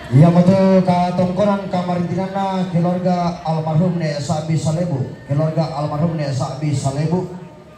Iya betul katongkonan kamarintinan na keluarga almarhum ne Sabi Salebu, keluarga almarhum ne Sabi Salebu,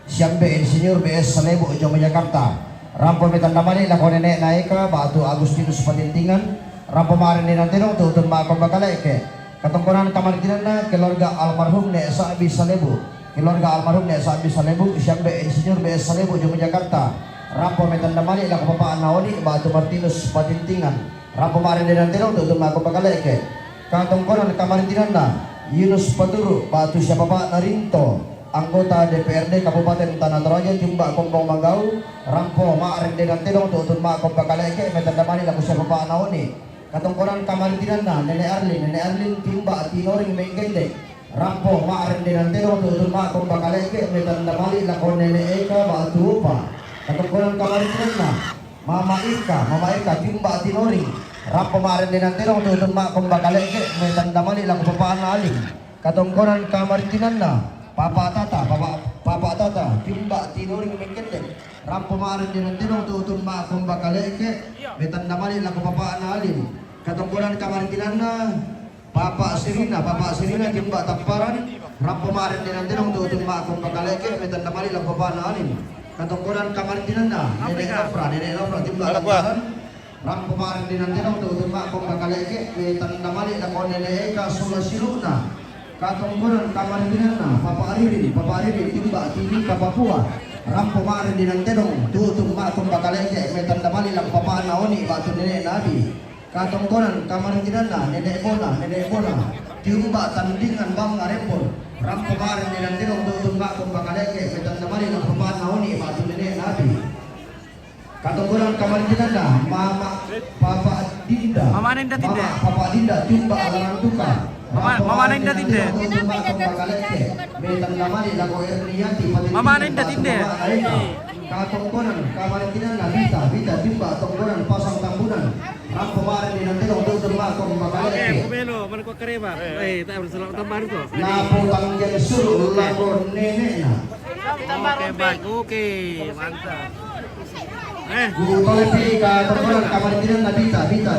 Siambe Insinyur BS Salebu Jomo Jakarta. Rampo mitandamani lako nenek naika batu Agustinus Patintingan, rampo marin ninantinong tutun makong bakaleke. Katongkonan kamarintinan na keluarga almarhum ne Sabi Salebu, keluarga almarhum ne Sabi Salebu, Siambe Insinyur BS Salebu Jomo Jakarta. Rampo mitandamani lako papaan naoni batu Martinus Patintingan. Rampo marin dan tino untuk mako bakaleke katongkonan kamarintinan na Yunus Paturu batu siapa Pak Narinto anggota DPRD Kabupaten Tanah Toraja Timba Kompong Manggau. Rampo marin dan tino untuk mako bakaleke metandamani laku siapa Pak Naoni katongkonan kamarintinan na Nenek Arlin Timba Tinoring Menggende. Rampo marin dan tino untuk mako bakaleke metandamani laku Nenek Eka batu upa katongkonan kamarintinan na Mama Ika Timba Tinoring. Rampo marin din ang tinong tutun makong bakaleke metandamani lang papaan aling katongkonan kamarintinan na Papa Tata Timba Tinoring Mengkende. Rampo marin din ang tinong tutun makong bakaleke metandamani lang papaan aling katongkonan kamarintinan na Papa Serina Timba Tamparan. Rampo marin din ang tinong tutun makong bakaleke metandamani lang papaan aling katongkonan kamarintinan na Nenek Nofra Timba Tamparan. Rampo marin din ang tinong tutun makong bakaleke metandamani lang ko Nenek Eka Sulasiluna katongkonan kamarintinan na Papa Ariri Timba Timika Papua. Rampo marin din ang tinong tutun makong bakaleke metandamani lang Papa Naoni batu Nenek Nabi katongkonan kamarintinan na Nenek Bona Timba Tandingan Bang Arempon. Rampo marin din ang tinong tutun makong bakaleke metandamani lang Papa Naoni batu Nenek Nabi katongkonan kamarintinan na Papa Dinda Papa Dinda Timba Alangan Duka. Mama Ninda Tinde. Metandamani laku Erniati Mama Ninda Tinde. katongkonan kamarintinan na Vita Timba tongkonan Pasang Tambunan. Rampo marin din ang tinong tutun makong bakaleke Kumelo, mana kau kereba? Tak berselamat tambahan tu. naputang yan sul laku Nenek na Oke, mantap. Guru Tolepi katongkonan kamarintinan na Vita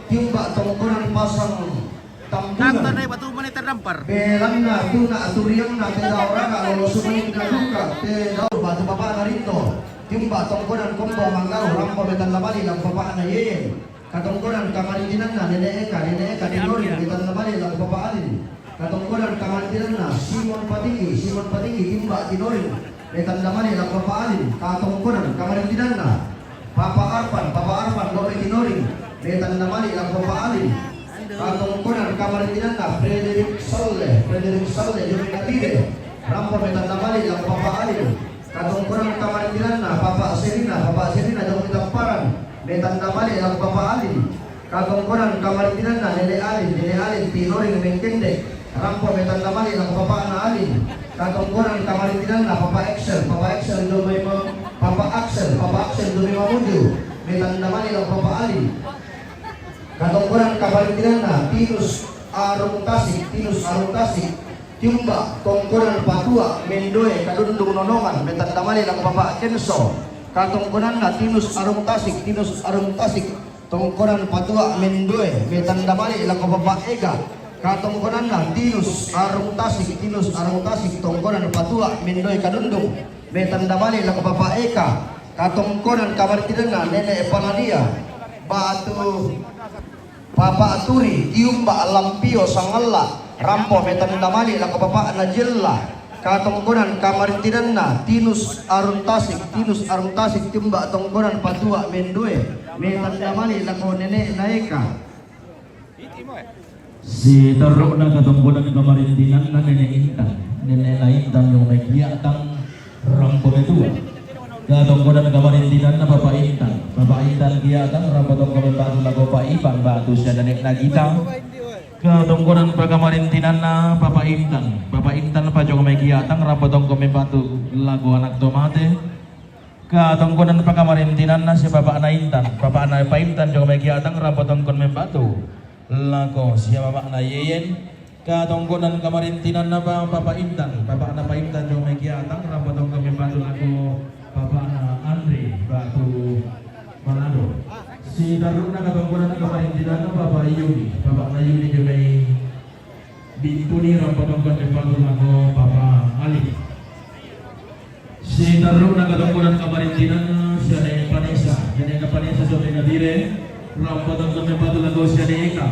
Timba tongkonan Pasang Nonton Tambunan. naik batu mana terdampar. Belang na tuna aturiang na tenda orang na lolo sumayin na duka tenda batu Papa Narinto Timba tongkonan Kombo Manggau Rampo metandamani lang Papa na Yeyen katongkonan kamarintinan na Nenek Eka Dinori metandamani lang Papa Alin katongkonan kamarintinan na Simon Patinggi Timba Dinori metandamani lang Papa Alin katongkonan kamarintinan na Papa Arfan Lore Dinori metandamani lang Papa Alin katongkonan kamarintinan na Frederick Saleh Juming Natire Rampo metandamani lang Papa Alin katongkonan kamarintinan na Papa Serina Juming Tamparan metandamani lang Papa Alin katongkonan kamarintinan na Nenek Alin Tinoring Mengkende. Rampo metandamani lang Papa na Alin katongkonan kamarintinan na Papa Axel Dumay Mamudu metandamani lang Papa Alin katongkonan kamarintinan na Tinus Arung Tasik Timba tongkonan Patua Mendoe Kadundung Nonongan metandamani lang Papa Kenso katongkonan na Tinus Arung Tasik tongkonan Patua Mendoe metandamani lang Papa Ega katongkonan na Tinus Arung Tasik tongkonan Patua Mendoe Kadundung metandamani lang Papa Eka katongkonan kamarintinan na Nenek Panadia batu Papa Aturi Tiumba Lampio Sangalla Rampo metandamani lang Papa Najilla katongkonan kamarintinan na Tinus Arung Tasik Timba tongkonan Patua Mendoe metandamani lang Nenek Naeka si teruk na katongkonan kamarintinan na Nenek Intan yung may kiyatang Rampo Metua katongkonan kamarintinan na Papa Intan kiyatang Rampo tongkonan batu lago Pak Ipang batu siya Nenek Nagita katongkonan kamarintinan na Papa Intan pa jong may kiyatang Rampo tongkonan batu lago anak tomate katongkonan kamarintinan na si Papa Intan jong may kiyatang Rampo tongkonan batu lago siya Papa Yeyen katongkonan kamarintinan na Papa Intan jong may kiyatang Rampo tongkonan batu lago Papa Andre batu Manado Si Taruna katungkunan kamarintinan na Bapak Yuni. Bapak na Yuni juga bintuni rampatongkan membantu ako Bapak Ali. Si Taruna katungkunan kamarintinan na siya na Panesa. Yan na Panesa sa pinadire. Rampatongkan membantu ako siya na Eka.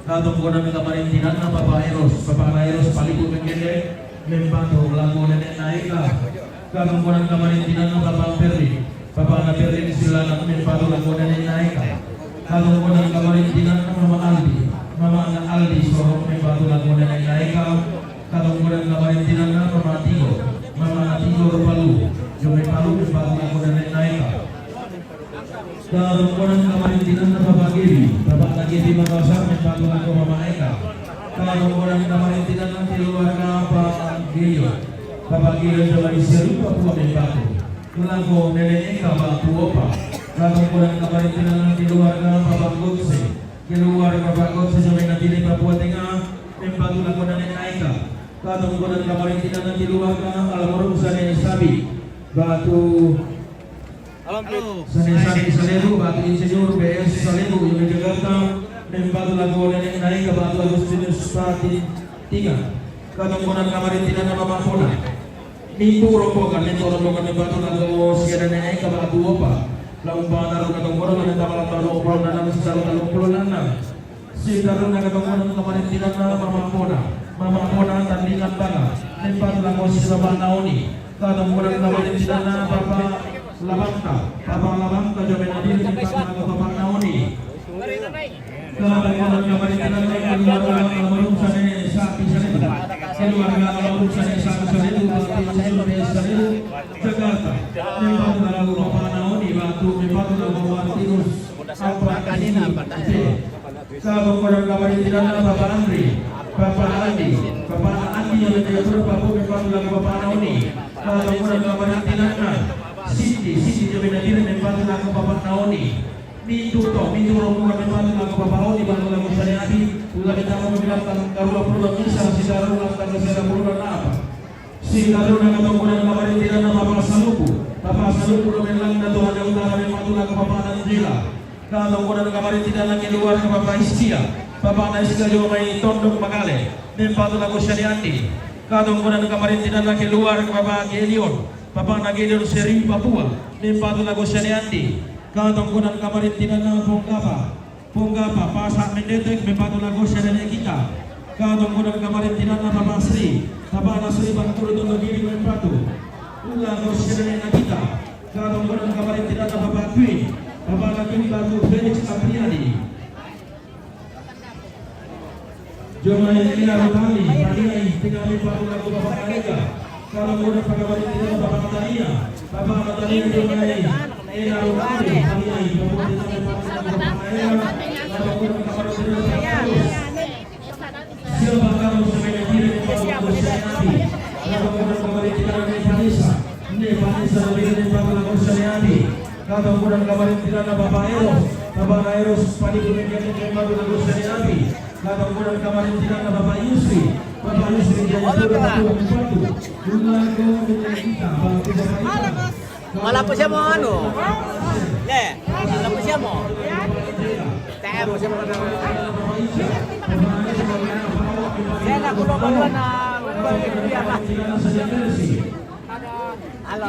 Katungkunan kamarintinan na Bapak Eros. Bapak Eros palikut mengene membantu lagu nenek na Eka. Katungkunan kamarintinan na Bapak Ferry. Bapak na Ferry silakan membantu lagu nenek na Eka. Katungkunan kamarintinan na Mama Aldi. Mama Aldi suruh membantu lagu nenek na Eka. Katungkunan kamarintinan na Mama Tigo. Mama Tigo Palu. Yung membantu lagu nenek na Eka. Katungkunan kamarintinan na Bapak Giri. Bapak na Giri Makassar membantu lagu Mama Eka. Katungkunan kamarintinan na keluarga Bapak Giri. Bapak Giri dari Seru Papua membantu lagu nenek Eka bantu opa. Katungkunan kamarintinan na keluarga Bapak Gokse. Keluarga Bapak Gokse sampai nanti di Papua Tengah membantu lagu nenek Eka. Katungkunan kamarintinan na keluarga almarhum Sane Sabi. Batu Sane Sabi Salebu, Batu Insinyur BS Salebu yang Jakarta membantu lagu nenek Eka Batu Agustinus Pati 3. Katungkunan kamarintinan na Mama Pona. Minggu rombongan membantu lagu siaran nenek Eka Batu opa. Laung banaru katungkunan na tamalan talu opal na secara talu pulunan. Si Taruna katungkunan kamarintinan na Mama Pona. Mama Pona tandingan banga membantu lagu si Bapak Naoni. Katungkunan kamarintinan na Bapak Labangka. Bapak Labangka juga hadir membantu lagu Bapak Naoni. Katungkunan kamarintinan na keluarga almarhum Sane Sapi Salebu. Keluarga almarhum Sane Sapi Salebu Jakarta membantu lagu Bapak Naoni. Membantu lagu Martinus Katungkunan kamarintinan na Bapak Andri. Bapak Andi yang menjadi Bapak membantu lagu Bapak Naoni. Katungkunan kamarintinan na Siti juga hadir membantu lagu Bapak Naoni. Mintu rombongan membantu lagu Bapak Naoni bantu lagu Sariati. Ulah kita mau bilang karula pulang bisa si Taruna tanggal saya pulang apa? Si Taruna katungkunan kamarintinan na Bapak Saluku. Bapak Saluku melang na Tuhan yang utara membantu lagu Bapak Nanjila. Katungkunan kamarintinan na keluarga Bapak Istia. Bapak Naisika juga main tondok Magale membantu lagu Syariati. Katungkunan kamarintinan na keluarga Bapak Gelion. Bapak Nagelion Seri Papua membantu lagu Syariati. Katungkunan kamarintinan na Ponggapa Pasak Mendetek membantu lagu Syariati kita. Katungkunan kamarintinan na Bapak Sri. Bapak Nasri Bangkulu Tondo Diri membantu lagu Syariati kita. Katungkunan kamarintinan na Bapak Queen. Bapak Nakin Batu Felix Apriani. Jomai Ina Rotali, Paniai, tinggal membantu lagu Bapak Eka. Katungkunan kamarintinan Bapak Natania. Bapak Natania Jomai Ina Rotali, Paniai, Bapak membantu lagu Bapak Eka. Katungkunan kamarintinan Bapak Terus. Siapa kamu semuanya kiri membantu lagu Syariati. Katungkunan kamarintinan Vanessa. Vanessa lebih membantu lagu Syariati. Katungkunan kamarintinan Bapak Eros. Bapak Eros padi kemudian membantu lagu Syariati. Katungkunan kamarintinan Bapak Yusri. Bapak Yusri jadi membantu lagu dengan kita bantu Bapak Eka. Malah po siya mo ano? Le, malah po siya mo. Tayo mo siya mo. Saya nak kulo bawa na biar lah. Halo.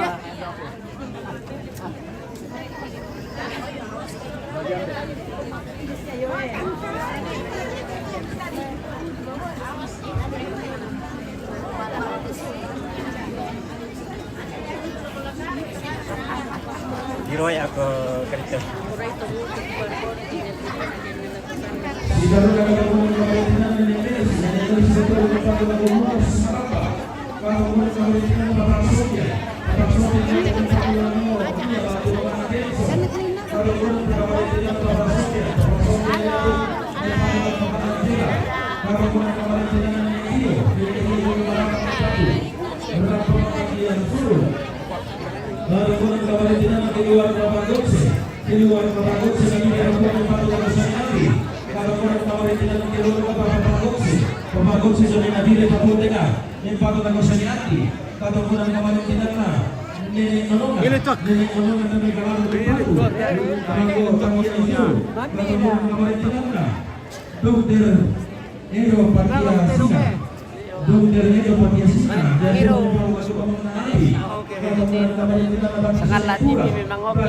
Giroy ako kerja. Ini Dokter Edo Patia Singa. Dokter Edo Patia Singa. Sangatlah tinggi memang oke.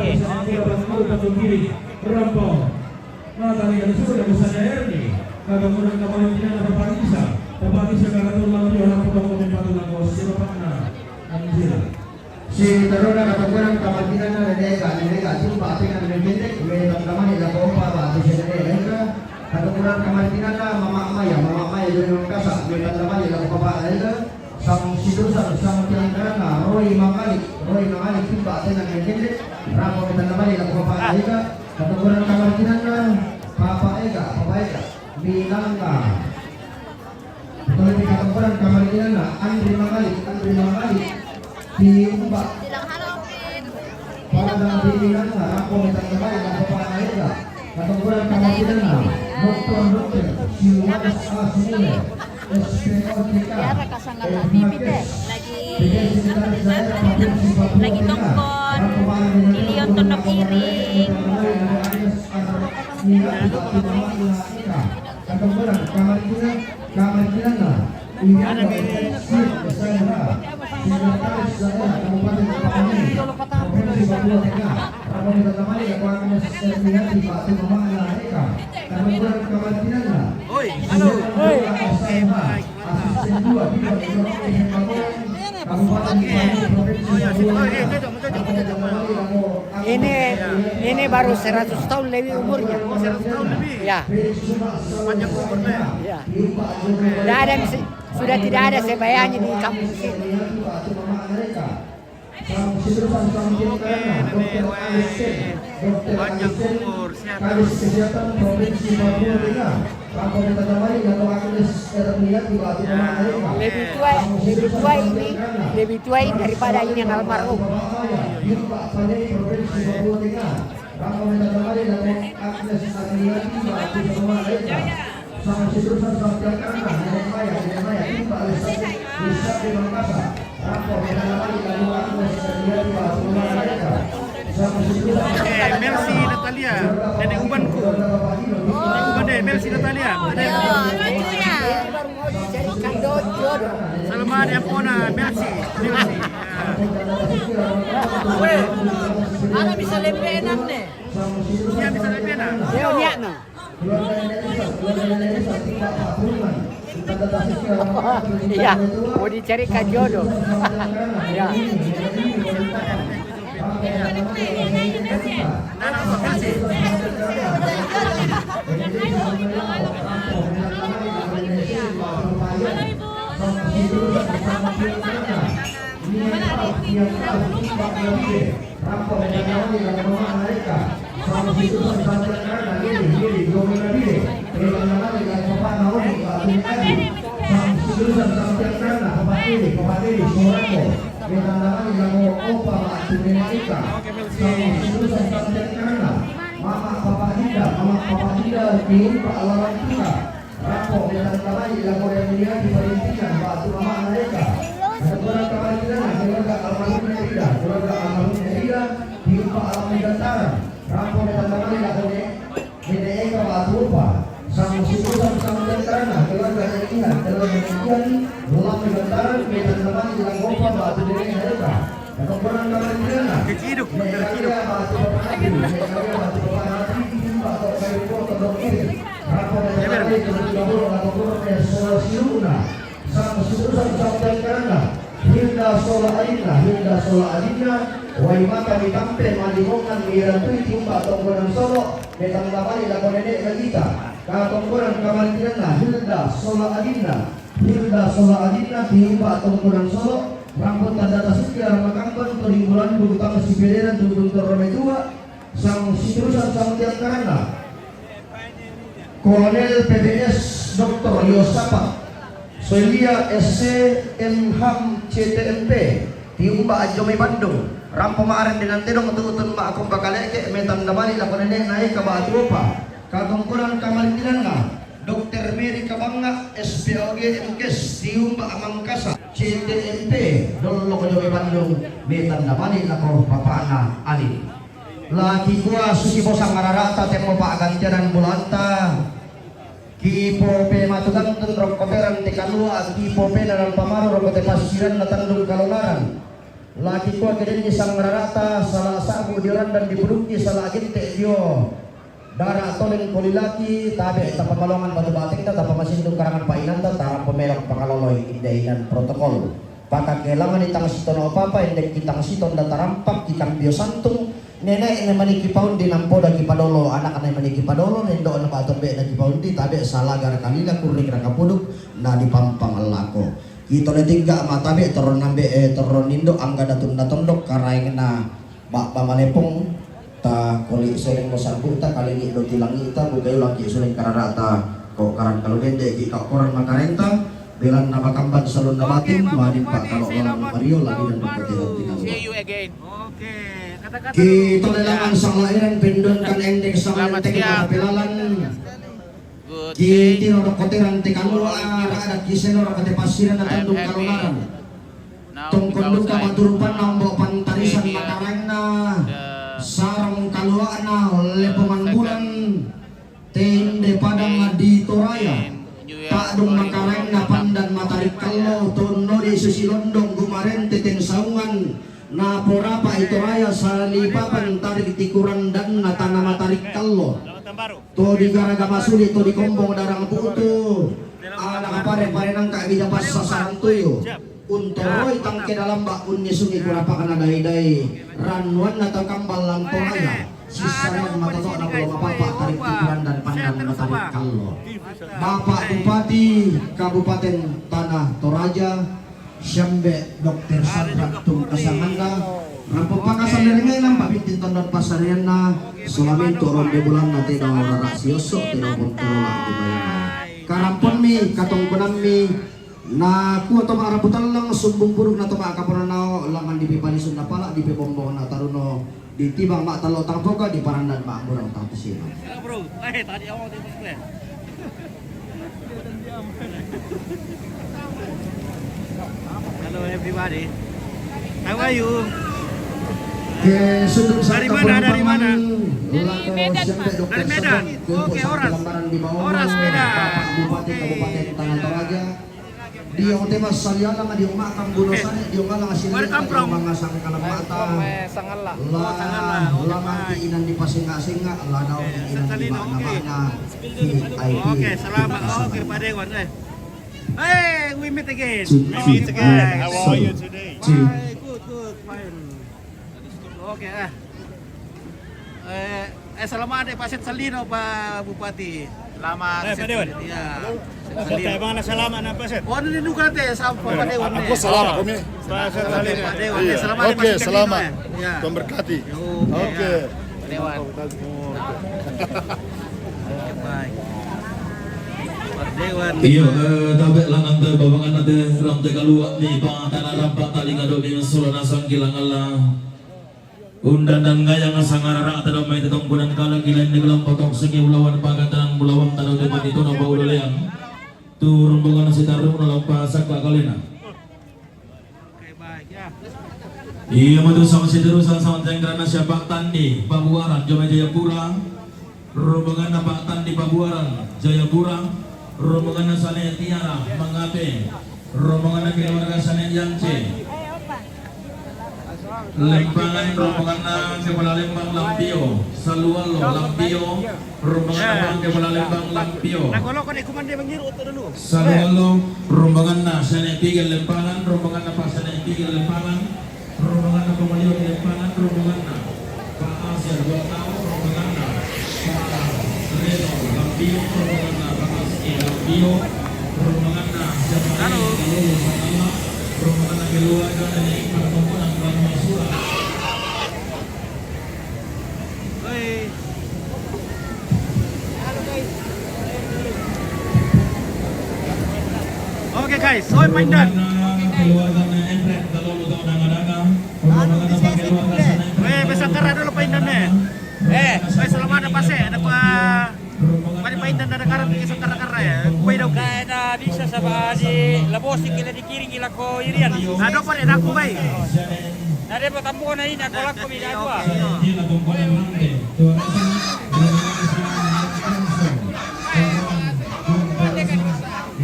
Rampong. Matali yang sudah besar ini. Kemudian kemarin tidak ada Papatisa. Papatisa kagatul lalu orang potong pembantu lagu siapa Anjir. Si Taruna katakan kematian na nega jumpa dengan lebih me teman-teman ila kompa ba si nega katakan kematian na mama maya dari kasa me teman-teman ila kompa nega sang sidusan sang tiangkana Roy Mangali jumpa dengan lebih ramo me teman-teman ila kompa nega katakan kematian na papa ega binangka kalau dikatakan kematian na Andri Mangali diubah pada pilihan aku minta kembali ke Bapak Aida atau kurang kemungkinan dokter Siwadas Asmule SPOTK lagi tongkon Ilion tondok iring atau kurang kemungkinan Sekretaris Daerah Kabupaten Bapakani Provinsi Papua Tengah Ramon Tatamani yang akan sertifikat di Batu Mamang Eka kami kurang kematiannya asisten 2 bidang ekonomi pembangunan Kabupaten Bapakani Provinsi Papua Tengah Ini baru 100 tahun lebih umurnya. 100 tahun lebih. Ya. Panjang umurnya. Ya. Sudah tidak ada sebayanya di kampung sini. Panjang umur, sehat Kadis Kesehatan Provinsi Papua Tengah Ramon Tatamani yang akan sertifikat di Batu Mamang Eka Lebih tua ini daripada ini yang almarhum. Mercy Natalia, nenek ubanku. Nenek uban deh, Mercy Natalia. lucunya Salamat ya pona, Mercy. mana bisa lebih enak nih Dia bisa lebih enak. Dia niat no. Iya, mau dicarikan jodoh. Ya. Nana apa Mercy? Mama Papa Dinda di Pak Alawan kita Rapo dan lain lagu yang dia di Palestina Batu Mama mereka ada orang kematian keluarga almarhum Neda di Pak Alawan Dataran Rapo dan lain lagu ini ke Batu Upa sang situsan sang Dataran keluarga Nedian Ulang Dataran dan lain lagu Batu mereka ada orang kematian Keciduk, keciduk. Hilda Sola Adina Waimata ditampe malimongan mirantui timba tonggonan Solo Betang tamani lakon nenek kita Katonggonan kamantiana Hilda Sola Adina timba tonggonan Solo Rambut tanda tasuknya Ramakambon Perimbulan Bukutang Sibederan Tuntung Torome Tua Sang Situsan Sang Tiangkarana Kolonel PBS Dr. Yosapa Soelia SC Enham CTNP Tiumba Ajome Bandung Rampo Maaren dengan Tedong Tutun Ma Akum Bakaleke Metan Damani Lakon Nenek Naik ke Batu Opa Katongkuran Kamalitinan Dr. Mary Kabanga SPOG MKes Tiumba Amangkasa CTNP Dolo Kojome Bandung Metan Damani Lakon Papana Ali Lagi gua susi bosang ngararata temo pak ganjaran bulanta. Kipo pe matukan tundrok koteran tekalua kipo pe dalam pamaru rokote pasiran natandung kalonaran. Lagi gua kedeni sang ngararata salah sabu dioran dan dibuduki salah agente dio. Darah tolen kolilaki tabe tapamalongan batu batik ta tapamasindung karangan painanta tarang pemelok pangaloloy indainan protokol. Pakakelangan itang siton apa indek kitang siton datarampak kitang biosantung nenek ini maniki paundi nampoda kipadolo anak anak maniki padolo nendo na baton be na kipadolo tabe salah gara kalila kuring raka puduk na dipampang lako. Kita tiga mata be toron nambe toron nindo angga datun datondok karaing na bak pamalepong ta koli sering mosampu ta kali ni do tilangi ta bukayo laki suling kararata ko karan kalau dende ki ka koran makarenta belan na bakamban salon na batin manin pa kalau orang Mario lagi dan berketiga tiga. See you again. Oke, kata-kata Kita lelangan sang lairan pindon kan endek sang enteng pelalan. Good Kiti ro koteran tekalu ada kiseno ro kate pasiran na tandung kalunaran. Tungkonduk ka maturupan nambo pantarisan makarengna. Sarang kaluana lepongan bulan tende padang di Toraya Pak Dung makareng na pandan matarik kalau tono di susi londong gumaren teteng saungan na porapa itu raya salipapan tarik tikuran dan na tanah matarik kalau to di garaga masuli to di kombong darang putu anak pare nang kak bija pas sasaran tuyo untoroy tangke dalam bak unni sungi kurapa kana dai-dai ranwan atau kambal lamporaya sisaren matoto na belum apa-apa tarik tikuran dan pandan matarik kalau Bapak Bupati Kabupaten Tanah Toraja Syambe Dr. Sadraktum Kasanganda Rampok pakasan dari ngelang Pak Bintin Tondot Pasarian na Sulamin turun di bulan nanti daw raraksioso tidak pun terolak dibayang karampon mi katong kunam mi na ku atau marabutan lang sumbung buruk na tuma kapunanaw langan di pipani sunda pala di pibombong na taruno di tibang mak talo tangpoka di parandan mak murang tatusino. bro. Tadi awal di pos. Hello everybody. How are you? Ke sudut Dari mana? Dari mana? Dari Medan, Pak. Dari Medan. Oke, Oras. Oras, Medan. Bapak Bupati Kabupaten Tanah Toraja. Dia tema saliana nga di umakang bulosan di umalang asin Where come from? mga sang kalamata. Sangala. Lah ulang inan di pasinga-singa lah daw inan di mana VIP. Oke, selamat. Oke, Pak Dewan. Hey, we meet again. We meet again. How are you today? Good, fine. Oke, selamat Pak Set Salino, Pak Bupati. Selamat. Pak Dewan. Iya. Kaya mga nasalamat na Paset. Oh, nindugan natin sa Pak Dewan. Ako salamat kami. Pak Dewan. Selamat Oke, Pak Set selamat. Salino, ya. Tuhan berkati. Oke. Pak Dewan. Baik. Pak Dewan. Iyo, tabe langan te babangan nate ram te kaluak ni pa tanah rampak tali ngado ni sulana sang kilang Allah. Undan dan gayang sangarara tado may tetong kunan kala kilan ni gelam potong segi ulawan pagatan bulawang tado te patito na baulaleang. Turun bangan si tarung na lampa sakka kalina. Oke, baik ya. Iya madu sama si terusan sama tenggrana siapa tandi Pabuaran Jomai Jayapura. Rombongan na Pak Tandi Pabuaran Jayapura. Rombongan na Sane Tiara Mangape. Rombongan na keluarga Sane Yangce. Lempangan rombongan na Kepala Lembang Lampio. Salualo Lampio. Rombongan na Kepala Lembang Lampio. Kalau kau kumande mengiru tu dulu. Salualo rombongan na Sane Tigel Lempangan. Rombongan na Pak Sane Tigel Lempangan. Rombongan na Pemalion Lempangan. Rombongan na Pak Asyar 2 tahun. Rombongan na Pak Reno Lampio. Rombongan na Pak Aski Lampio. Rombongan na Jemaah Kalulu Sanama. Rombongan na keluarga dan ikut komponan Bang Masura. Hei. Oke guys, soy pandan. Keluarga na Emret Kalulu Tau Daga-Daga. Rombongan na Pak keluarga Sana Emret. Besar kara dulu pandan ni. Selamat ada pasir, ada Palipaindan na nakaram di isang karakara ya. Kuway daw. Kaya na bisa sa di labosin kila di kiri kila ko irian. Ano pa rin ako bay? Nade pa tampo na ini ako lang ko mi dua.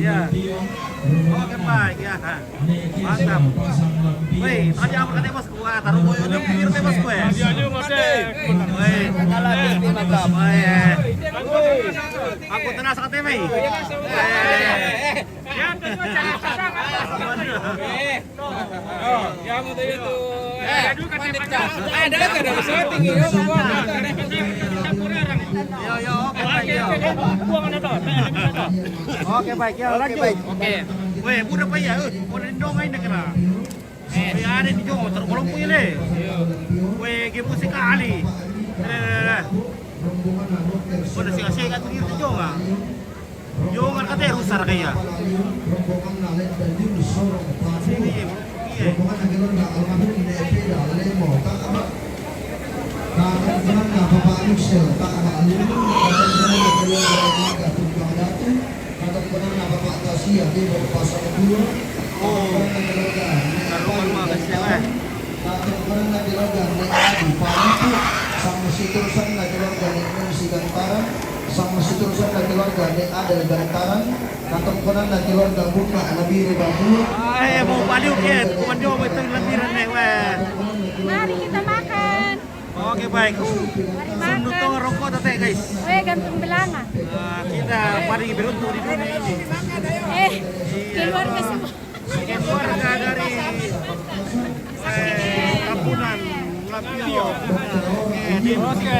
Iya. Oke baik ya. Mantap. Woi, tanya apa kata bos gua, taruh boyo di pinggir teh bos gue. Woi, kalah di mantap. Aku tenang sangat teh, Mei. Ya, tentu jangan pasang. Yang itu. Aduh kan ada bisa tinggi yo. Yo, oke baik yo. Oke baik ya, lanjut. Oke. Weh, udah pa ya, udah dongay na kena. Weh, ada di Jongo, tergolong punya le. Weh, game sekali. Udah sih kan tuh di Jongo. Jongo kan katanya rusak kayak. Sang masiturusan na keluarga ni Adel Gantaran, katungkunan na keluarga Bunga Nabiru Babur. Ay, mau baliw ken, kumando mo itong lambiran na weh. Mari kita makan. Oke baik. Mari makan. Sunutong rokok tete guys. Weh, gantung belanga. Kita mari beruntung di dunia ini. Keluarga semua. Keluarga dari Kampunan Lapio. Oke.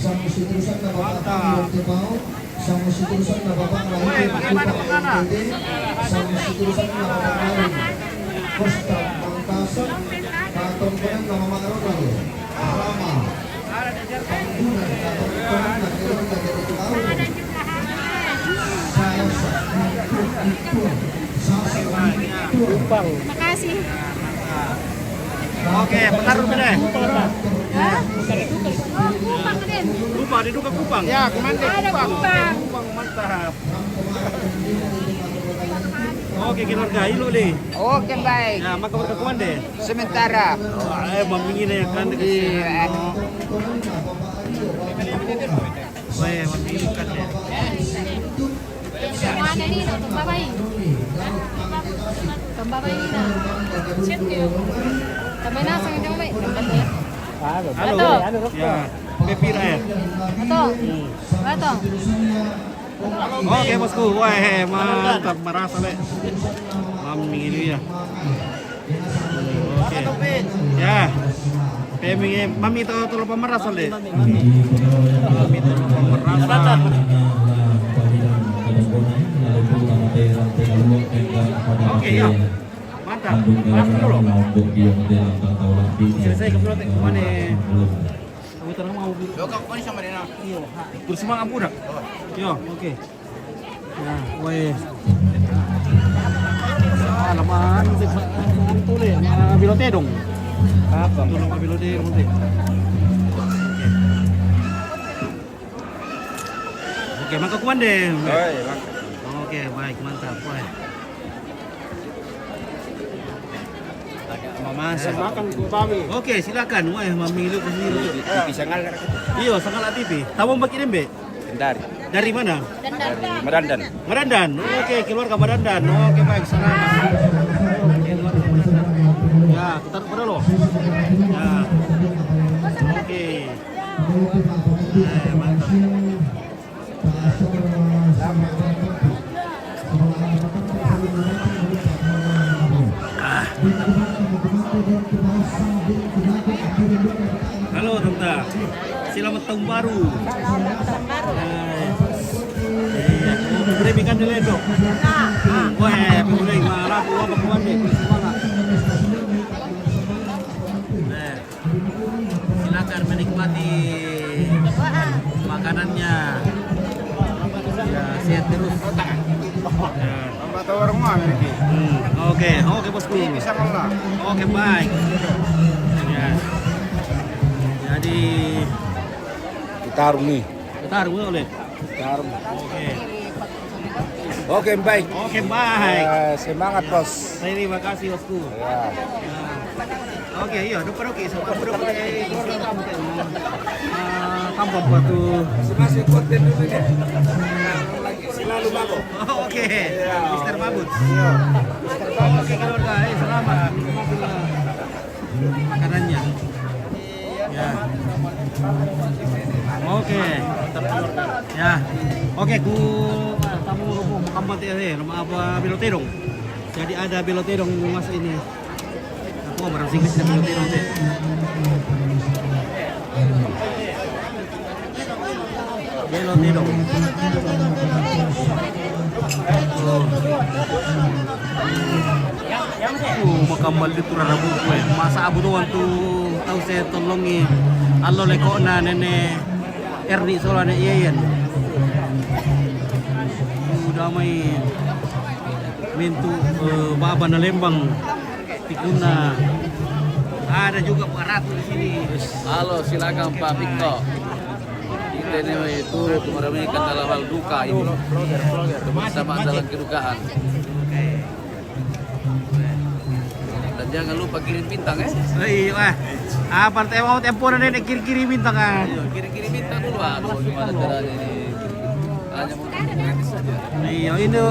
Sang masiturusan na Bapak Tibau, sang masiturusan na Bapak sang masiturusan na Bapak Costa Pangkasan, katungkunan na Mama Ronald, Rama, Panggunan, katungkunan na keluarga dari Tibau, Terima kasih. Oke, pengaruh deh. Hah? Oh, kupang din. Kupang, diduga kupang. Ya, kemana Ada kupang. Kupang mantap. Oke, keluarga Ilo deh. Oke baik. Ya, maka berkekuan deh. Sementara. Mamingin na kan Iya. Weh, mamingin kan deh. Yang mana ini? Pembabai. Pembabai ini. Kami nasa ng jomay. Halo. Ya, pepira ya. Ato. Oke bosku, wah mantap merasa le. Mami ini ya. Oke. Ya. Mami itu tulung pemerasa le. Mami tulung pemerasa. Oke ya. Mantap. Masuk dulu. Selesai ke pulau kemana? Kamu terang mau kau ni sama dia. Iyo. Bersama kamu dah. Yo, oke. Nah, weh. Alaman tule, bilote dong. Apa? Tolong bilote nanti. Oke, maka kuan deh. Oke, baik, mantap. Wah. Mama makan kami. Oke, silakan. Wah, mami lu kesini. Bisa ngal. Iya, sangat TV. Tahu mbak kirim, Be? Dari mana? Dari Merandan. Merandan. Oke, keluarga Merandan. Oke, baik. Selamat. Keluarga Merandan. Ya, kita taruh dulu. Ya. Oke. Mantap. Halo Tante, selamat tahun baru. Berikan dulu dok. Wah, boleh malah buah bakuan deh, semangat. Silakan menikmati makanannya. Ya, sehat terus. Tahu rumah ini. Oke, bosku. Bisa nggak? Oke, baik. Ya. Jadi Tarung nih. Tarung oleh. Tarung. Oke. Oke, baik. Oke, baik. Semangat, Bos. Terima kasih, Bosku. Ya. Oke, iya, oke. So, kamu udah keluarga kamu kampung batu. Masih konten dulu nih. Lagi selalu bago. Oke, Mister Babut. Oke, keluarga, selamat. Makanannya. Ya. Oke. Ya. Oke, tamu kampung teh rumah apa Beloterong. Jadi ada Beloterong mas ini. Aku barang singkat Beloterong teh. Beloterong. Makambal di turun rabu gue. Masa abu tuan tu tahu saya tolongi. Allo leko na nene Erdi solane iyan. Damai mintu baba na Lembang Tikuna. Ada juga Pak Ratu di sini. Halo, silakan Pak Victor. Kita ini turut meramaikan dalam hal duka ini. Bersama dalam kedukaan. Dan jangan lupa kirim bintang ya. Iya, partai mau tempo na nih kiri-kiri bintang kan. Kiri-kiri bintang dulu. Aduh, gimana caranya ini? Hanya mau gratis saja. Iya, ini.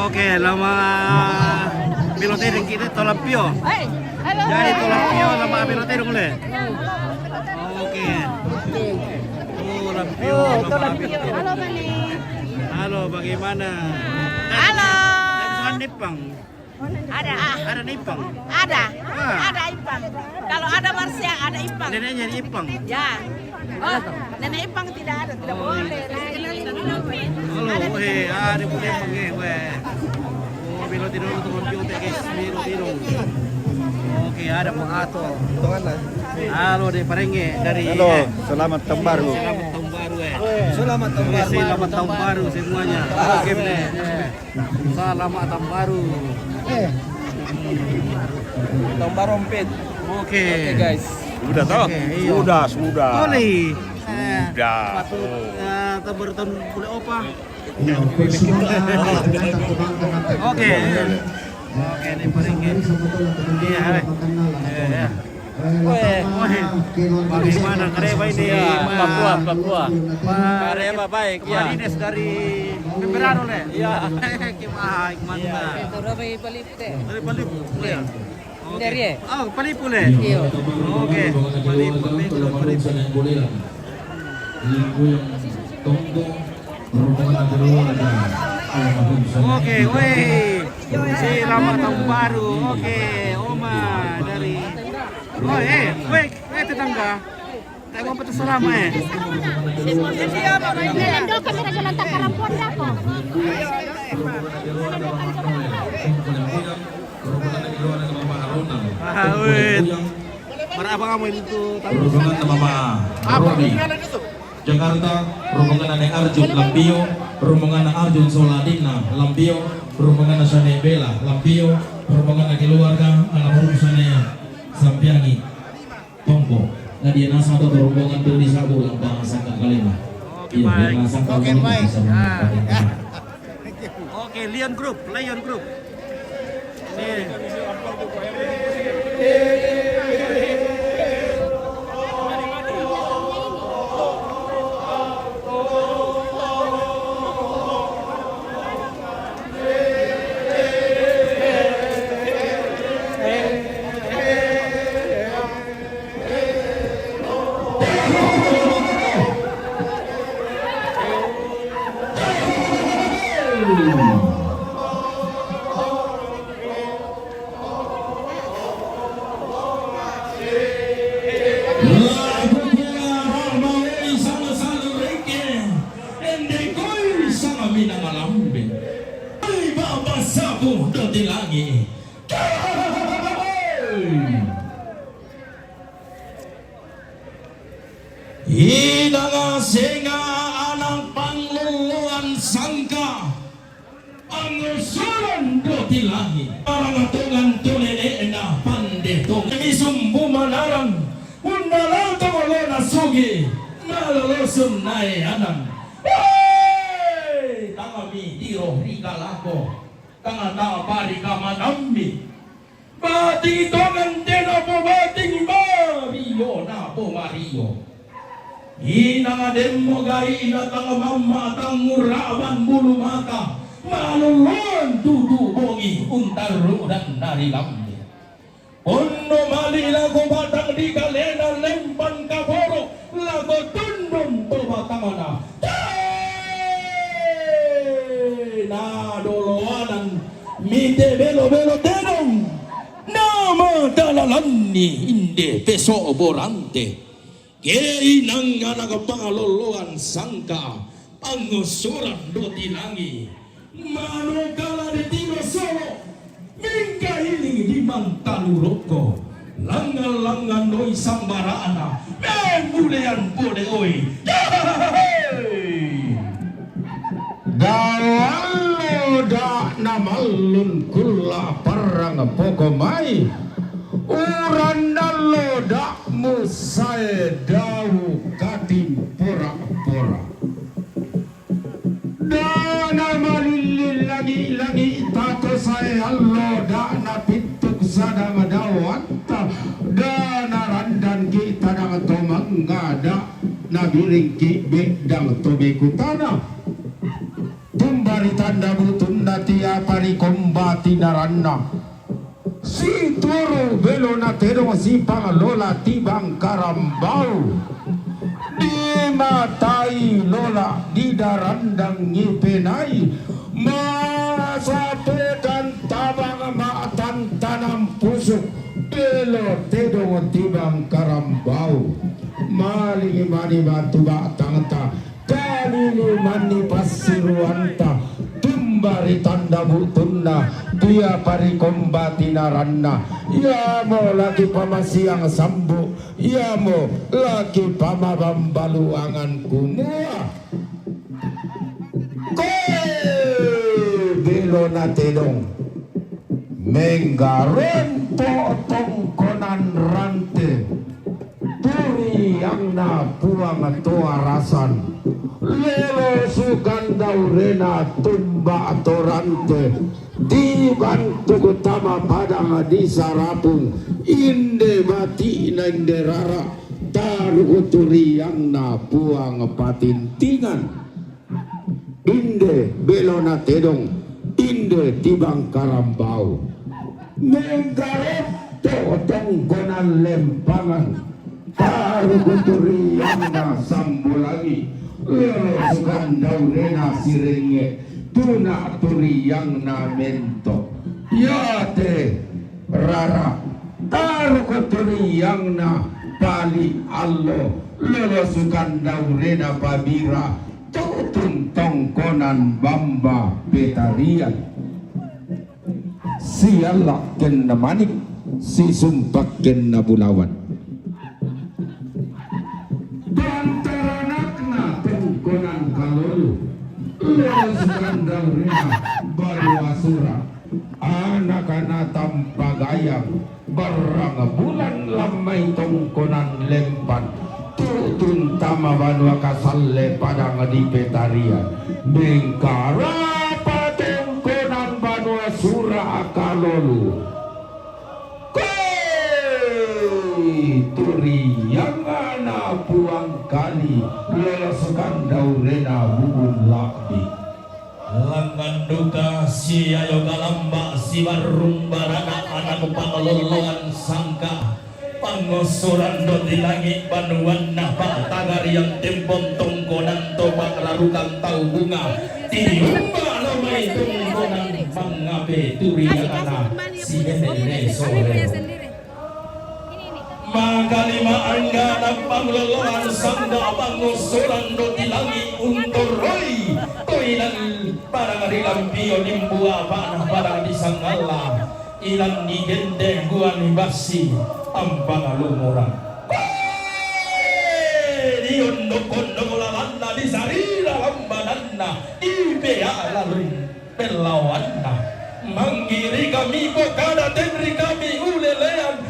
Oke, lama Beloterong kita tolampio. Jadi tolampio lama Beloterong le. Oke. Tolampio. Halo, bagaimana? Halo. Ada Nipang. Ada Nipang. Ada Ipang. Kalau ada Marsya, ada Ipang. Neneknya Nipang. Ya. Oh, nenek Ipang tidak ada, tidak boleh. Halo, ada Bu Nipang weh. Oh, Beloterong untuk computer guys, Beloterong. Oke, ada Pak Ato. Halo, dari Parenge dari. Halo, selamat tahun baru. Selamat tahun baru Selamat tahun baru. Selamat tahun baru semuanya. Oke, selamat tahun baru. Tahun baru Ompet. Oke. Guys. Sudah toh? Oke, iya. Sudah. Boleh. Sudah. Patut bertahun boleh opa. Oke. Oke, ini Parenge. Iya, iya. Bagaimana Kareba ini? Papua. Kareba baik Pak Dines dari Pemberano le. Iya. Baik, mantap. Dari Palipte. Dari Palipu. Ya. Oke. Dari ya? Oh, Palipu le. Iya. Oke. Palipu. Oke, weh. Selamat tahun baru. Oke, Oma dari. Oh, weh, tetangga. Tayo mo pa ito selama Nando kami na jalan takaran Ponda ko. Wait. Marabang kamu itu Rombongan Mama Robi Jakarta, rombongan Ane Arjun Lampio, rombongan Arjun Soladina Lampio, rombongan Sane Bela Lampio, rombongan keluarga anak urusannya Sampiangi Tongko. Nadia Nasa atau rombongan Doni Sabu yang bahasa Kalima. Oke, baik. Oke, Lion Group. Nih. Hidanga singa anak pangluluan sangka ang usulan do tilangi para ngatungan tunene nalolosun nae anang. Hei, tangami tiro rika lako, tangata pari kamanambi. Bating tongan tena po bating Mario na po Mario. Inangadem mo gay inatang mama tang murawan bulu mata. Malulon tutubongi untaru dan dari lambi. Ono mali lago batang di kalena lempan kaboro lago tundun to batamana. Na doloanan mite belo belo tenong. Nama dalalani inde peso borante. Kei nang anak pangaloloan sangka pangusuran do tilangi. Manukala di tino solo mingga ini di mantaluroko langan-langan noi sambarana membulean pode oi Dawalo da namalun kula parang pokomai urandalo da musai dawu katim pura-pura dana malilil lagi tato saya allo dana pintuk sadang dawanta dana randan kita dang tomangada nabiring ki bedang tobeku tanah tumbari tanda butunda tiapari kombati naranna si turu belo na terong si pangalola tibang karambau di matai lola di darandang ngipenai masape dan tabang maatan tanam pusuk belo terong tibang karambau malingi mani batu batang ta kalili mani pasiruanta tumbari tanda butunda dia pari kombati naranna ya mo lagi pamasiang sambu ya mo lagi pamabambaluangan kumua belo na telong menggaron potong konan rante turi yang na puang toa rasan lelo sukan daurena tumba atorante di bantu utama padang di sarapung inde mati na inde rara taru uturi yang na puang patintingan inde belona tedong inde tibang karambau menggarep totong gonan lempangan taru uturi yang na sambulangi lelo sukan daurena sirenge tuna turi yang na mento ya te rara taru turi yang na pali allo lelo sukan daurena pabira tutun tongkonan bamba petarian si Allah ken na manik si sumpak ken na bulawan konan kalolu lelo sukandang rina baru asura anak-anak tampagayang barang bulan lamay tongkonan lempan tutun tama banwa kasalle padang di petarian mengkara patongkonan banwa sura akalolu turi yang ana puang kali lolosukan daurena bubun lakdi langan duka si ayo galamba si barung barana anak pangaloloan sangka pangosoran do di langit banuan na patagari yang tempon tongkonan tobak larukan tau bunga tiumba namai tongkonan pangabe turi yang ana si benene sore magalima angga ng pangloloan sangga pangusulan do tilangi untoroi toilan parang rilampiyo nimbua parang disangala ilang ni gende guan basi ang pangalumuran diyon do kondo lalanda di sarira lambananna ibea lalun pelawanna manggiri kami bokada tenri kami ulelean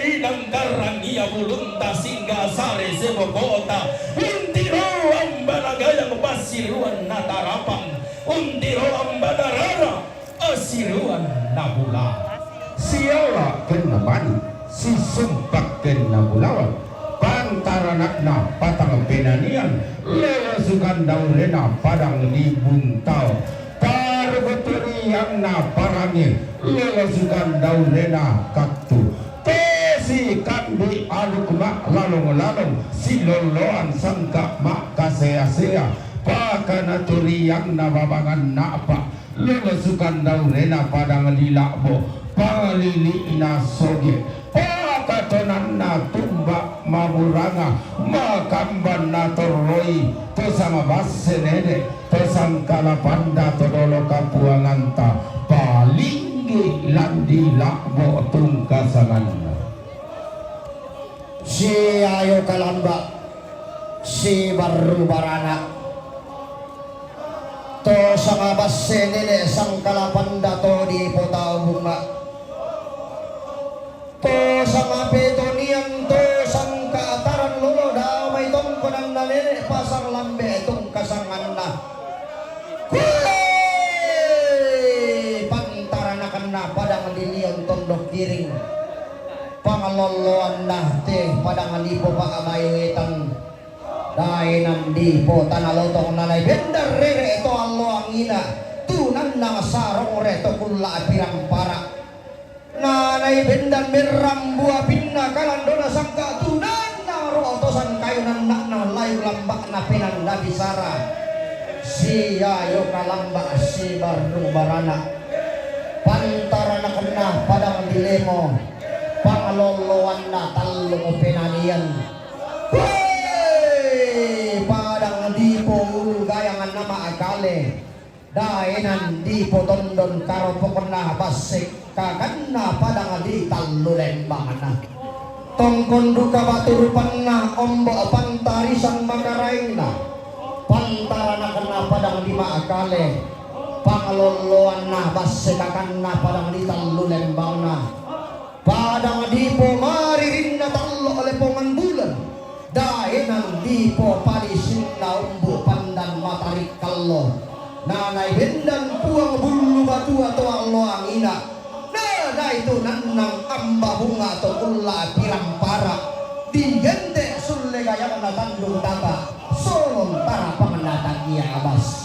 inang karang iya bulunta singga sare sebok kota undiro ambalagayang basiruan natarapang undiro ambadarara asiruan nabula siala kenamani si sumpak kenabulawan pantaranakna patang penanian lewasukan daurena padang dibuntau yang na parangin lewasukan daurena katu tesi kandi aluk mak lalong si loloan sangka mak kasea-sea pakana yang na babangan na apa lewasukan daurena padang lilakbo palili na soge pakatonan na tumba mamuranga makamban na toroi tosama basenede tosangkala panda todolo kapuanganta palinggi landi lakbo tungkasangan si ayo kalamba si baru barana to sama basenede sangkala panda to di potao bunga to sama petonian to sangka ataran lolo damai tongkonan na nene pasang lambe tung kasangan na pantaranakan na padang lilion tondok kiring pangaloloan na te padang lipo pakamayuitan dainan di po tanalotong nanay bendar rere ito allo ang ina tunan na sarong reto kula pirang para nanay bendan meram buah pinna kalandona sangka tunan na rotosan kayo nan na layu lambak na pinanda bisara siya yo kalamba si baru barana pantarana kena padang dilemo pangaloloan na talong penanian padang dipo ulu gayangan nama akale dainan dipo tondon karo pokona basik kaganna padang di talu lembangan tongkon duka baturupan na ombo pantarisan makarain na pantarana kena padang lima akale pangaloloan na basikakan na padang di talu lembang na padang dipo maririn na talo oleh pongan bulan dainan dipo palisin na umbu pandan matarik kallo nanay bendan puang bulu batu atau allo angina nada itu nanang amba bunga atau kula pirang para digente sulle gaya tandung tata solon tara pangandatang iya abasi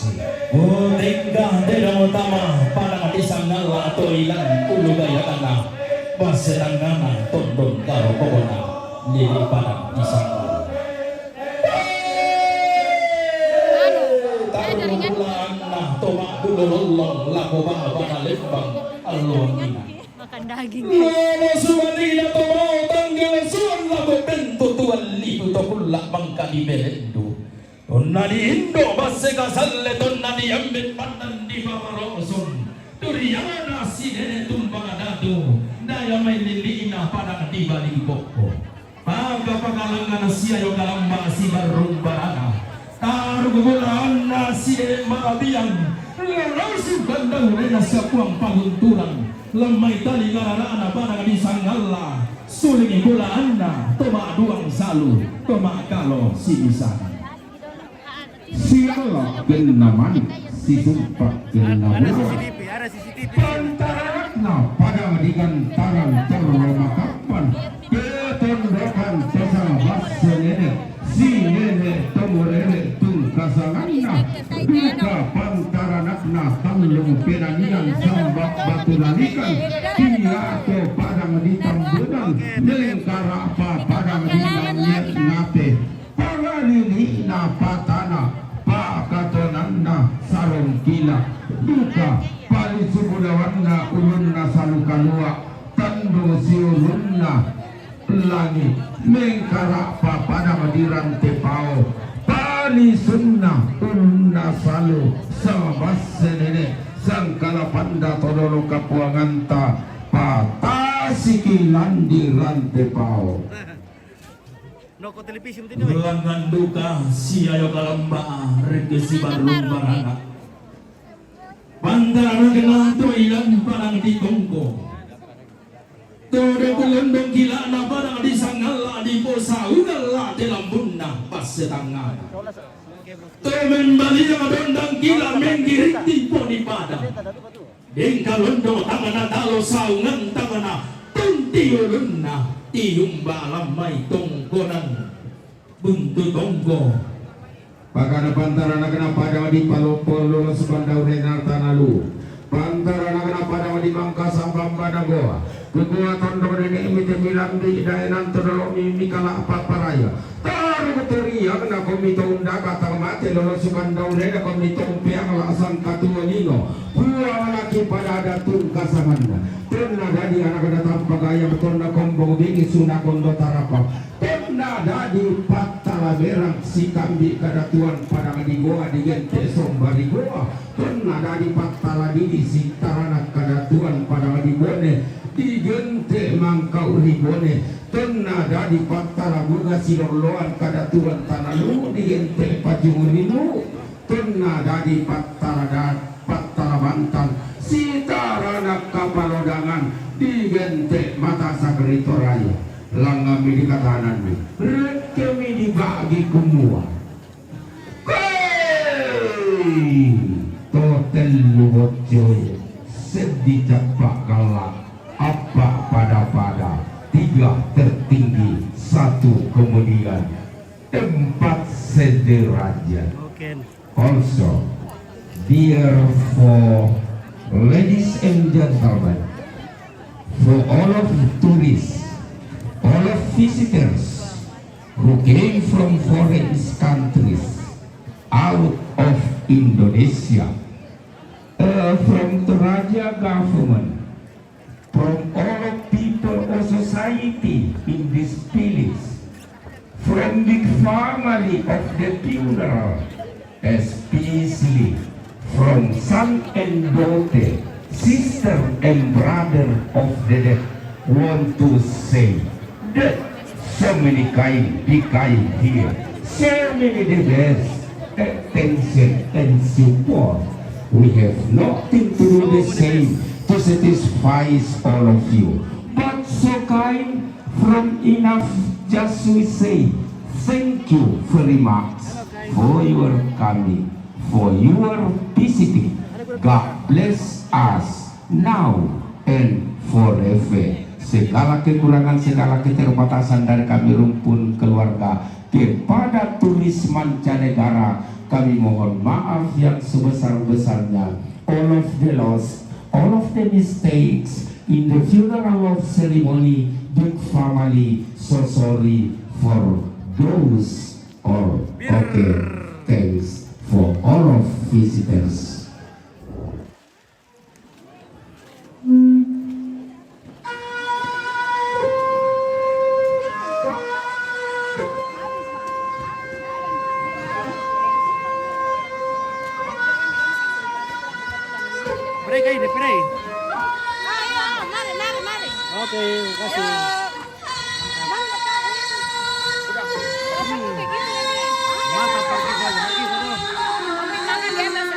Tingkah tidak utama pada disanggal atau hilang ulu gaya tanah baserangana tondong karo pokona lili padang disanggal tarulan nah tomak dulolong lako bana lembang alwangina Makan daging. Lolo suwanina tomau tanggal suan lako bentu tuan lipu tokulak bangka di belendo Tonna di Indo baseka salle tonna di ambit pandan di Bamarosum Duriyana si dene tumbang adado Daya may liliina padang di balik boko Paga pagalangan siya yung kalamba si barong barana Tarugulaan na si dene marabiyang Lalasin bandang rena siya puang panguntulang Lamay tali ngararaan na parang di sanggala Suling ibulaan na Toma duang salu Toma kalo si isang siala kenamani si sumpak kenamani ada CCTV. pantaranakna padang digantaran terlomakapan ketondokan sesama basenene si nene tomorene tungkasanganna duka pantaranakna tanlung penanian sambak baturanikan kiato padang ditambunan nelengkara apa padang dinamnyet ngate pangalili na patana pakatonanna sarong kila duka palisubudawanna ulunna salukalua tando siulunna langit mengkara papada madiran tepao palisunna ulunna salu sabasenene sangkala panda todolo kapuanganta patasiki landiran tepao Noko televisi mungkin ini. Langgan duka siayo kalamba regesi barung barana Pantara kenanto ilang parang di Kongko Tode belendong gila na barang di sangala di posa udala di lambuna pas setengah. Temen balik yang dondang gila menggiring di poni pada. Dengka londo tangana dalo saungan tangana tunti ulunna tium balamai tongkonan buntu tonggo. Pagana pantara nagana pada di palopolo sebandau renar tanalu. Pantara nagana pada di bangka sambam badagoa. Kekuatan doa ini mitemilan di daerah terdolomi mikala apa paraya. Taruh keteria kena komito undaka tamate lolosukan daunnya komito umpiang lasan katua nino. Pulang lagi pada ada tun kasamanda. Pernah dari anak-anak tanpa gaya betul na kombong bingi sunah kondo tarapa. Pernah dari patala berang si kambi kadatuan pada di goa di gente somba di goa. Pernah dari patala di si taranak kadatuan pada di bone. Di gente mangkau ribone tenada di patara bunga silorloan kadatuan tanah lu di gente pajungunimu tenada di patara bantan sitarana kapalodangan di gente mata sagrito raya langami di katahanan mi rekemi dibagi kumua totel luwot joy sedih capak galak apa pada tiga tertinggi satu kemudian empat sederajat. Also, therefore, ladies and gentlemen, for all of tourists, all of visitors who came from foreign countries out of Indonesia, from Toraja government, from all people or society in this village, from the family of the funeral, especially from son and daughter, sister and brother of the dead, want to say that so many kind here, so many the best attention and support. We have nothing to do the same to satisfy all of you, but so kind from enough just we say thank you very much for your coming, for your visiting. God bless us now and forever. Segala kekurangan, segala keterbatasan dari kami rumpun keluarga kepada turis mancanegara, kami mohon maaf yang sebesar-besarnya. All of the loss, all of the mistakes in the funeral of ceremony, big family, so sorry for those all. Okay, thanks for all of visitors. Mereka ini, Pre. Ayo, mari. Oke, makasih. Mantap, pakai aja. Lagi satu. Tangan di atas.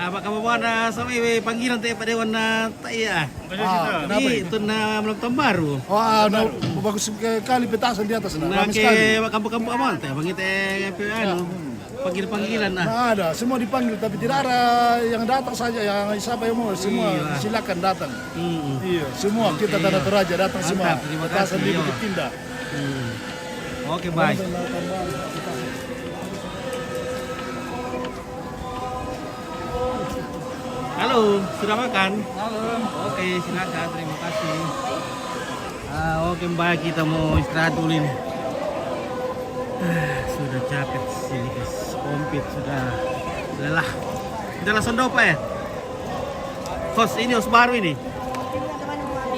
Apa kamu mana sampai panggilan teh pada warna tak ya? Kenapa Itu na malam tahun baru. Wah, bagus sekali petasan di atas. Nah, Ramai sekali. ke kampung-kampung aman teh, bang teh anu panggilan nah. Nah, ada, semua dipanggil tapi tidak ada yang datang saja, yang siapa yang mau semua Iya. silakan datang. Iya, semua kita Oke, Tanah iya. Toraja datang semua. Mantap, terima Petasan kasih, di iya. Bukit Tindak. Oke, baik. Halo, sudah makan? Halo. Oke, silakan. Terima kasih. Oke, baik, kita mau istirahat dulu ini. Sudah capek sini guys, komplit sudah lelah. Sudah langsung dopa ya? Host ini host baru ini.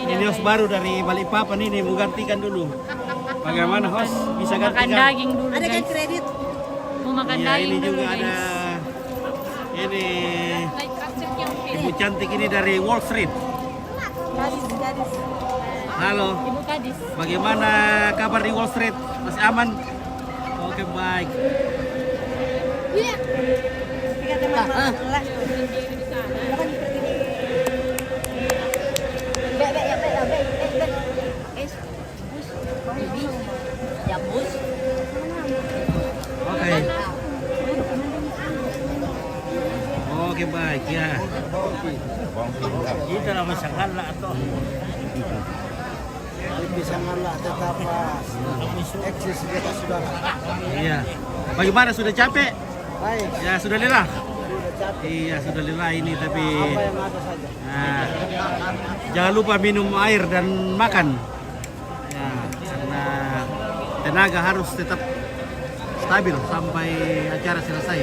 Ini host baru dari Balikpapan ini mau gantikan dulu. Bagaimana host bisa Makan gantikan? daging dulu Ada kan guys. kredit? Mau makan Iya, daging ini dulu juga ada guys. ini ibu cantik ini dari Wall Street. Gadis. Halo, Ibu Kadis. bagaimana kabar di Wall Street? Masih aman? Oke, baik. Iya. Tiga teman lah. Oke. Oke, baik ya. Kita lah masyarakat lah atau Bisa ngalah tetap eksis kita sudah iya. Bagaimana sudah capek? baik, Ya sudah lelah. sudah capek Iya sudah lelah ini tapi apa yang ada saja. nah, jangan lupa minum air dan makan. Ya, karena tenaga harus tetap stabil sampai acara selesai.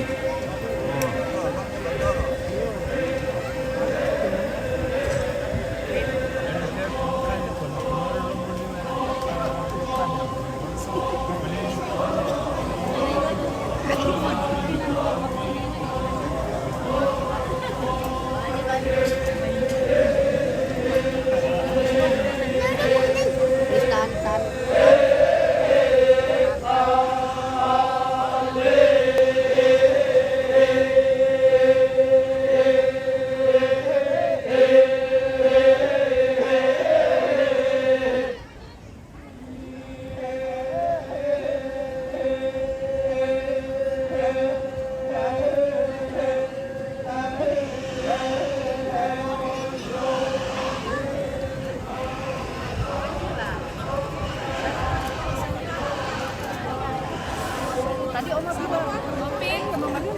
Oh.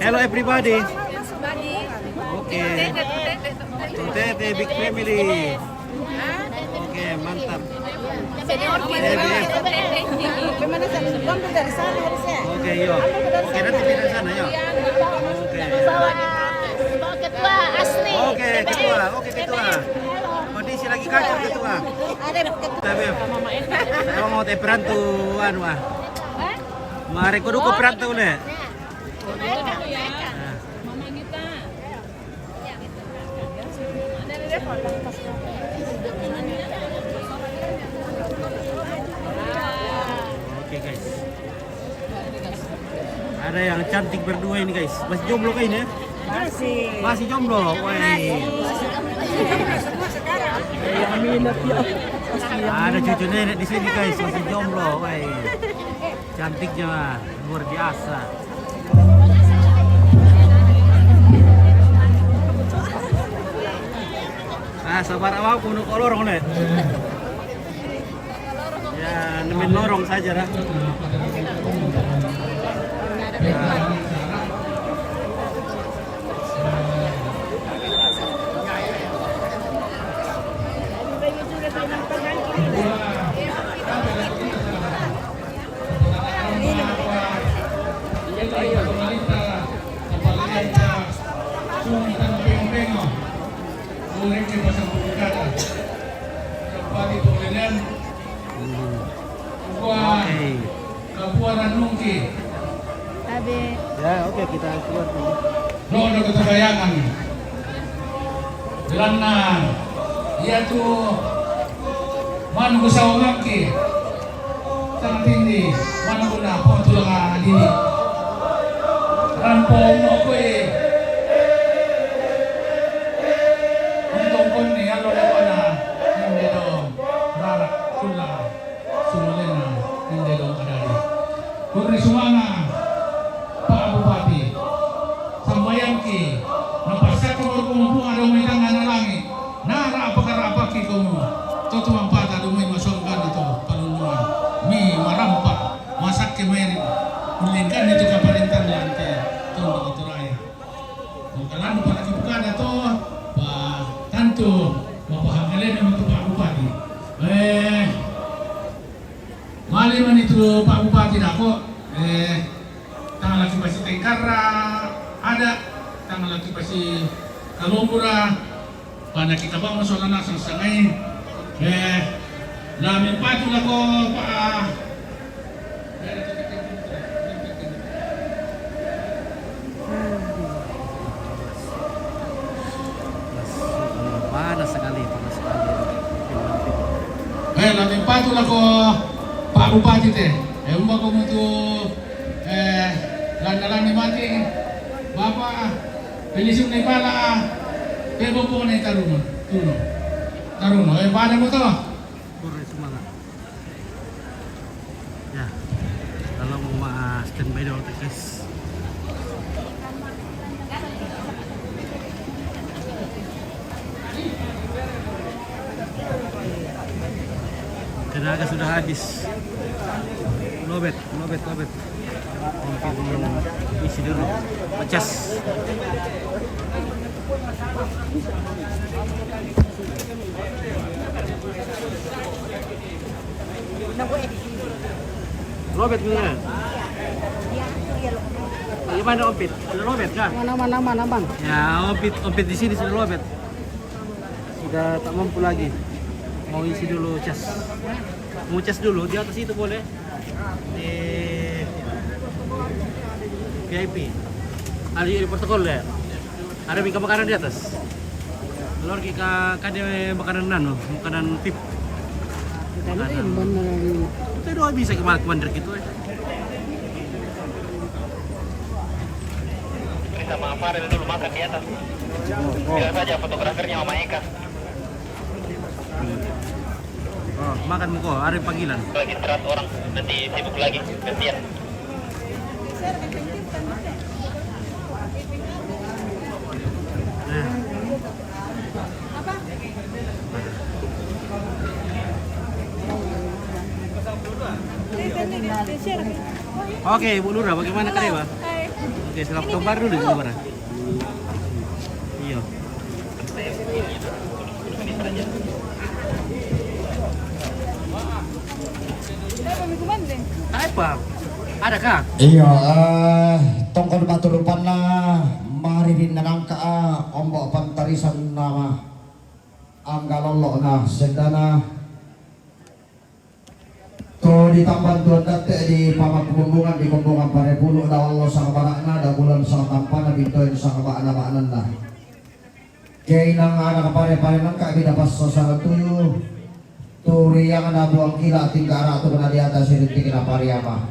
Hello everybody. Okay. Today big family. Oke, mantap. Bagaimana sih? Kamu dari sana harusnya. Oke, yuk. Oke, nanti pindah sana, yuk. Oke. Bawa ketua asli. Oke, ketua. Oke, ketua. Kondisi lagi kacau, ketua. Ada Tapi, saya mau teh perantu, anu ah. Mari kudu ke perantu le. Oke guys. Ada yang cantik berdua ini guys. Masih jomblo kayak ini ya? Masih jomblo. Woi. Ada cucu nenek di sini guys, masih jomblo. Woi. Cantiknya luar biasa. Ah, sabar awak pun kok lorong le. Ya, nemen lorong saja lah. Ya, oke kita keluar dulu. Nono ketabayangan. Jelana, ia tuh mana bersama ngaki, tang tinggi, mana guna po tulang dini. Rampong mo ko para ada tang laki pasi kalomura pada kita bawa soal nasang sangai lamin patu lako pa panas sekali. lamin patu lako Pak Bupati teh umba ko mutu landa-landa mati Bapak Pelisung na pala Pebo po na taruno Taruno paano mo to? Puro semangat. Ya, kalau mau standby dulu guys. Tenaga sudah habis. Lobet. Mungkin isi dulu. Pecas. Lobet beneran. Gimana ompit? Sudah lobet kan? Mana bang? Ya, ompit di sini sudah lobet. Sudah tak mampu lagi. Mau isi dulu cas. Mau cas dulu di atas itu boleh. Di VIP. Ada di protokol ya. Ada bingkai makanan di atas. Lor kita kade makanan nano, makanan tip. Itu doa bisa kemana gitu ya. Sama Farel dulu makan di atas. Biar saja fotografernya sama Eka. Oh, makan muko, ada panggilan. Lagi 100 orang, nanti sibuk lagi, gantian. Oke, Bu Lura, bagaimana kalian, Pak? Oke, selamat kabar dulu di luar. Iya. Apa? Ada kah? Iya, tongkol baturupan na mari din nanangka ombok pantarisan nama anggalolo na sedana to ditambah tuan date di pamak kumbungan di kumbungan parepuluh da Allah sang barakna da bulan sang tampana bintoin sang baana-baanan na kay nang anak pare-pare nang kabida pas sosara tuyo turi yang ada buang kila tingkara atau kena di atas ini tingkira pariyama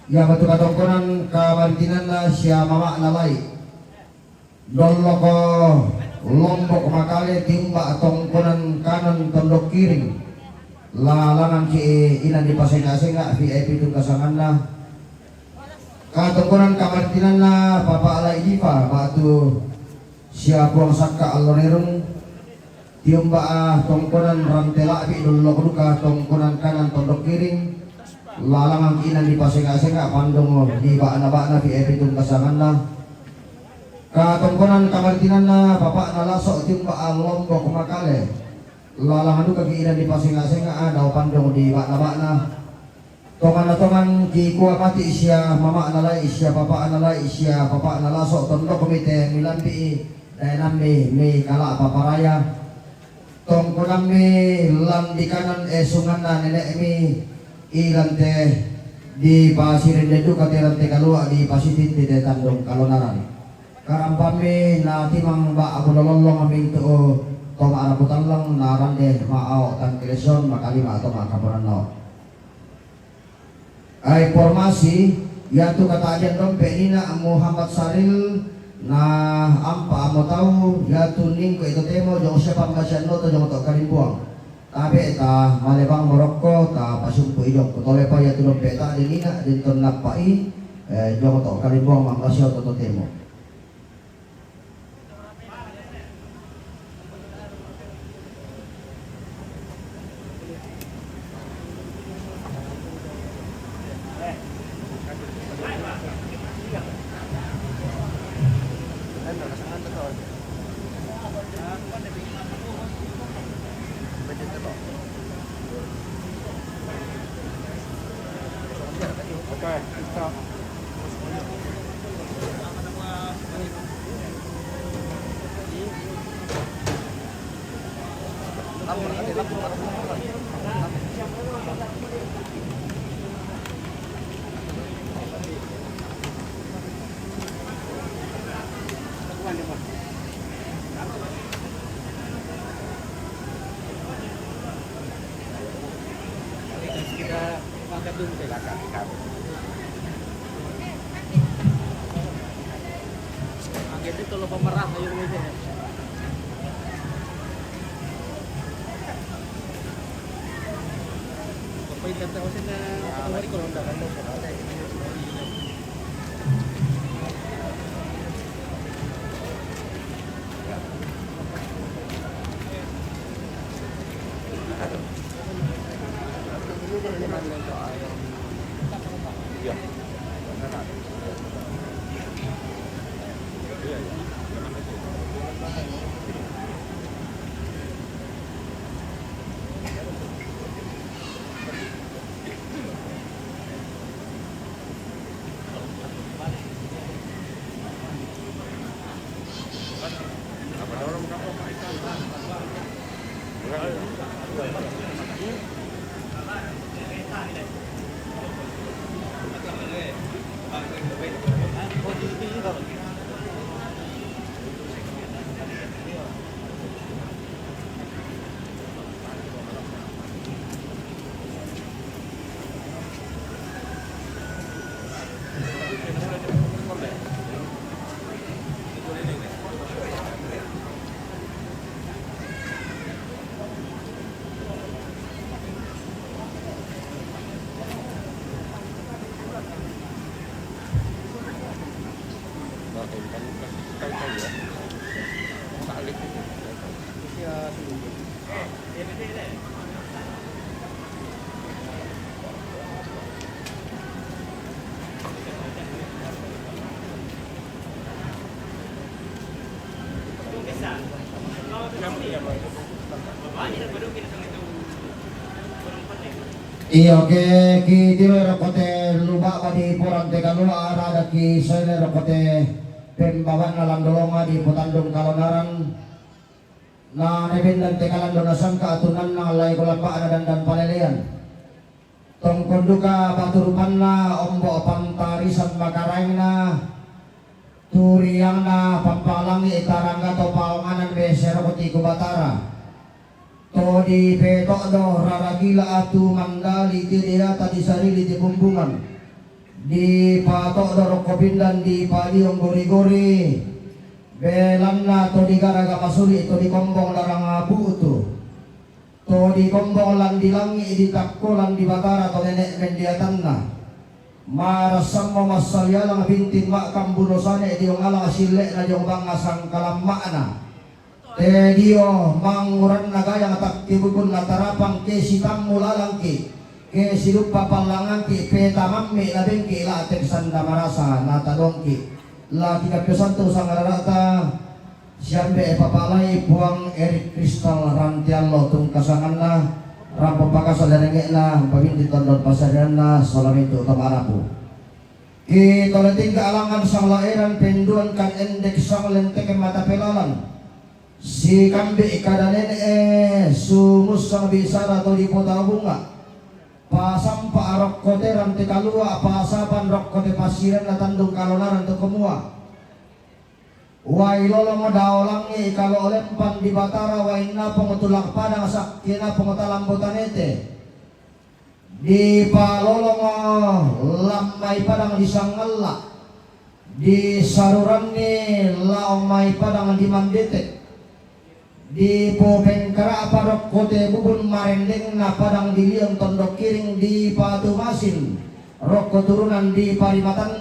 ya betul katongkonan kabartinan na siya mama nalay dolo ko lombok makale timba tongkonan kanan tondok kiring lalangan ki ilan di paseng-aseng VIP itu kasangan na katongkonan kabartinan na papa alay diva batu siya buang sakka allonerung tiumba tongkonan rantela bi dolo duka tongkonan kanan tondok kiring lalangan kinan di paseng-aseng pandong di baana-baana VIP itu kasangan na katongkonan kabartinan na bapak nalasok tiumba lombok makale lalangan duka kinan di paseng-aseng daw pandong di baana-baana tongan ki kuah mati isya mama nalay isya papa nalay isya papa nalasok tondok komite milambi nambe me kala paparaya tongkonan me lang di kanan sungan na nenek mi ilan teh di pasirin dedu katiran teh kalua di pasitin di tandong kalonaran karampame na timang ba aku nololong aming to toma arabutan lang naran deh maao tan kreson makalima atau makapuran no ay formasi yaitu kata ajan dompe nina Muhammad Saril na ampa mo tahu yaitu ning ko ito temo jong siapa mbasyan no to jong to kalimbuang tabi ta malebang Morocco ta pasumpu idong kutole pa yaitu dompe ta dinina dinton napai jong to kalimbuang mambasyo to temo Gitu kalau pemerah ayo gitu. Apa itu tahu sih hari kalau ndak kan Iya oke ki tiro rokote luba di porang teka lua ada ki sele rokote pembawan nalang dolonga di Putandung Kalonaran na nebin dan teka landong nasangka atunan na alay kulapa ada dan palelean tong konduka paturupan na ombo pantarisan makaraing na turiang na pampalangi itarangga to paunganan besero koti kubatara to di petok do raragila atu mandali tiria tadi sarili di bumbungan di patok do rokobindan di paliong gori-gori belanna to di garaga masuli to di kombong larang abu to di kombong lan di langi di takkolan di batara to nenek mendiatanna marasang mo masalyalang bintin makam bunosane di alang silek na diong bangasang kalammakna Tedio manguran nagaya tak tibukun latarapang ke sitang mulalang ke silupa palangan ke petamammi labing ke latek sanda marasa natadong ke lagi kapisanto sang rarata siambe papalay buang Erik Kristal rantialo tung kasangan na rampo pakasal danenge na pabinti tondon pasaran na salamito tamarapu ki toleting kaalangan sang lairan penduan kan endek sang lenteke mata pelalan si kambe ikadanen sumus sang bisara to di kota bunga pasam pa arok kote ranti kalua pasapan rok kote pasiran na Tandung Kalonaran to kemua wai lolo mo daolangi kalau olempan di batara wai na pengutulak padang sakina pengutalang botanete di palolo mo lamai padang di sangala di saruran ni laomai padang di mandete di Popengkara parok kote bubun marendeng na padang diliang tondok kiring di Patu Masin rok keturunan di Parimatan